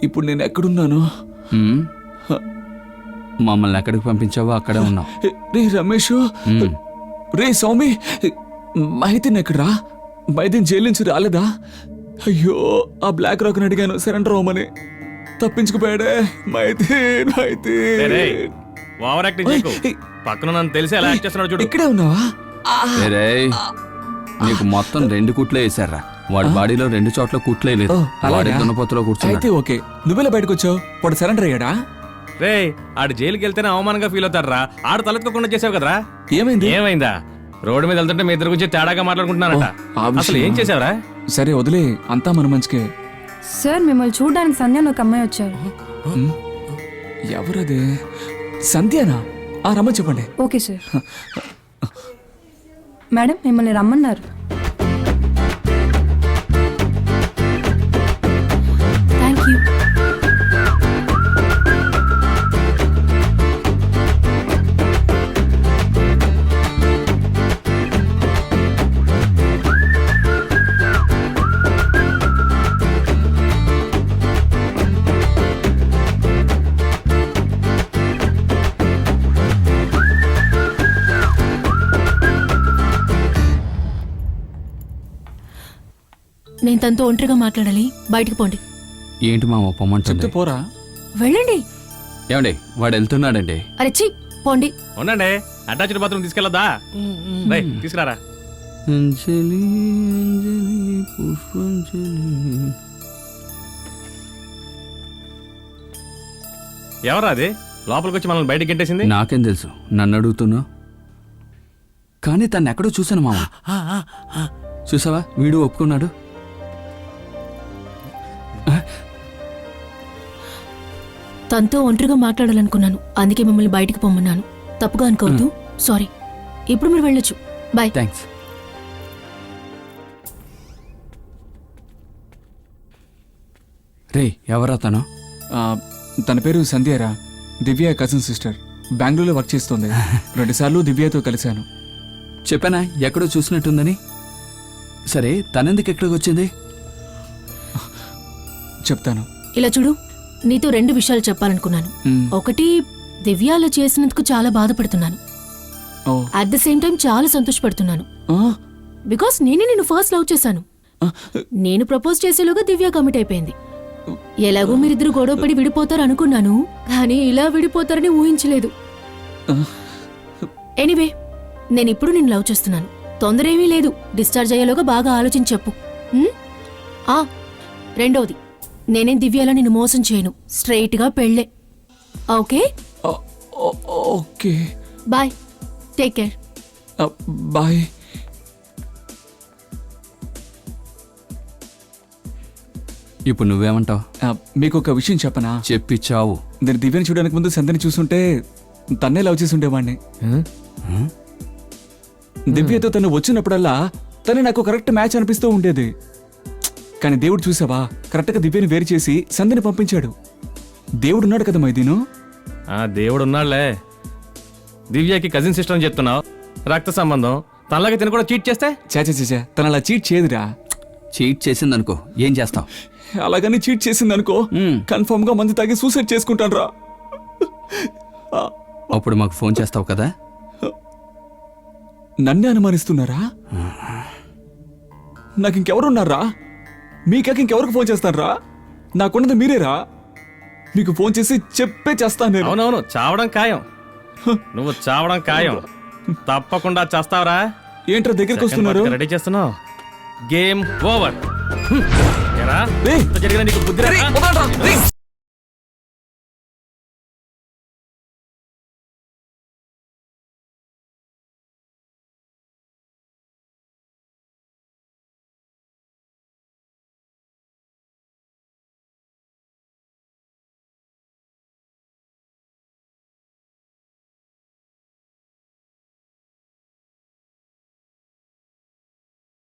ఇప్పుడు నేను ఎక్కడున్నాను? మమ్మల్ని ఎక్కడికి పంపించావో అక్కడే ఉన్నావు. రే రమేష్, రే సౌమి, మైదీన్ ఎక్కడ్రా? మైదీన్ జైలు నుంచి రాలేదా? అయ్యో, ఆ బ్లాక్ రాక్ అడిగాను సరెండర్ అవ్వమని, తప్పించుకుపోయాడే. మైదీన్ ఓవర్ యాక్టింగ్ చేయకు. పక్కన నన్ను తెలిసి ఎలా యాక్ట్ చేస్తున్నాడు చూడు. ఇక్కడే ఉన్నావా? నీకు మొత్తం 2 కుట్లే వేసారా? వాడి బాడీలో 2 చోట్ల కుట్లే లేదు. వాడి దున్నపోతులో కూర్చొని అయితే ఓకే. నువ్వెలా బయటకు వచ్చావు? వాడు సరెండర్ అయ్యాడా? రే, ఆడు జైలుకి వెళ్తేనే అవమానంగా ఫీల్ అవుతారా? ఆడు తలెత్తుకోకుండా చేసావు కదరా. ఏమైందా? రోడ్డు మీద వెళ్తుంటే మీ ఇద్దరు గురించి తేడాగా మాట్లాడుకుంటున్నారట. అసలు ఏం చేసావురా? సరే వదిలే, అంతా మన మంచికే. సార్, మిమ్మల్ని చూడడానికి సంధ్య ఒక అమ్మాయి వచ్చారు. ఎవరదే? సంధ్యానా? రమ్మని చెప్పండి. Okay sir. మేడం, మిమ్మల్ని రమ్మన్నారు. Thank you. నేను తనతో ఒంటరిగా మాట్లాడాలి, బయటికి పోండి. ఏంటి మా పొమ్మంటుంది? పోరా. వెళ్ళండి. ఏమండి, వాడు వెళ్తున్నాడండి. అరే చి, పోండి. ఉండండి, అటాచ్డ్ బాత్రూమ్ తీసుకెళ్ళదా? తీసుకురారా. ఎవరా అది లోపలికి వచ్చి మనల్ని బయటకి గెంటేసింది? నాకేం తెలుసు, నన్ను అడుగుతున్నా. కానీ తను ఎక్కడో చూశాను మామ. చూసావా, వీడు ఒప్పుకున్నాడు. తనతో ఒంటరిగా మాట్లాడాలనుకున్నాను, అందుకే మిమ్మల్ని బయటికి పొమ్మన్నాను. తప్పుగా అనుకోవద్దు. సారీ. ఇప్పుడు మీరు వెళ్ళొచ్చు. బాయ్. థ్యాంక్స్. రే, ఎవరా తను? తన పేరు సంధ్యారా, దివ్య కజిన్ సిస్టర్. బెంగళూరులో వర్క్ చేస్తుంది. 2 సార్లు దివ్యతో కలిశాను. చెప్పానా ఎక్కడో చూసినట్టుందని? సరే, తనెందుకు ఎక్కడికి వచ్చింది? చెప్తాను. ఇలా చూడు, నీతో 2 విషయాలు చెప్పాలనుకున్నాను. ఒకటి, దివ్యాలో చేసినందుకు చాలా బాధపడుతున్నాను. అట్ ద సేమ్ టైం చాలా సంతోషపడుతున్నాను. బికాస్ నేనే నిన్ను ఫస్ట్ లవ్ చేశాను. నేను ప్రపోజ్ చేసేలోగా దివ్య కమిట్ అయిపోయింది. ఎలాగో మీరిద్దరు గొడవపడి విడిపోతారు అనుకున్నాను, కానీ ఇలా విడిపోతారని ఊహించలేదు. ఎనీవే, నేనిప్పుడు నిన్ను లవ్ చేస్తున్నాను. తొందర ఏమీ లేదు. డిశ్చార్జ్ అయ్యేలోగా బాగా ఆలోచించి చెప్పు. రెండవది, నేనేం దివ్యాలో నిన్ను మోసం చేయను. స్ట్రైట్ గా పెళ్ళే. Okay? Okay. Bye. Take care. Bye. ఇప్పుడు నువ్వేమంటావు? మీకు ఒక విషయం చెప్పనా? చెప్పి చావు. నేను దివ్యని చూడడానికి ముందు సంధ్యని చూస్తుంటే తన్నే లవ్ చేసి ఉండేవాడిని. దివ్యతో తను వచ్చినప్పుడల్లా తను నాకు కరెక్ట్ మ్యాచ్ అనిపిస్తూ ఉండేది. కానీ దేవుడు చూసావా, కరెక్ట్గా దివ్యని వేరు చేసి సంధ్యని పంపించాడు. దేవుడున్నాడు కదా మైదీను. దేవుడున్నాడులే. దివ్యకి కజిన్ సిస్టర్ అని చెప్తున్నావు, రక్త సంబంధం. తనలాగా తిన కూడా చీట్ చేస్తే? చాచా, తన అలా చీట్ చేయదురా. చీట్ చేసిందనుకో ఏం చేస్తావు? అలాగని చీట్ చేసిందనుకో కన్ఫర్మ్ గా మందు తాగి సూసైడ్ చేసుకుంటాను రా. అప్పుడు మాకు ఫోన్ చేస్తావు కదా? నన్నే అనుమానిస్తున్నారా? నాకు ఇంకెవరున్నారా? మీకాక ఇంకెవరికి ఫోన్ చేస్తానరా? నాకున్నది మీరేరా. మీకు ఫోన్ చేసి చెప్పే చేస్తాను నేను. అవునవును, చావడం ఖాయం. నువ్వు చావడం ఖాయం. తప్పకుండా చేస్తావరా. ఏంట్రా దగ్గరికి వస్తున్నారు? రెడీ చేస్తున్నావు? Game over. జరిగిన నీకు బుద్ధి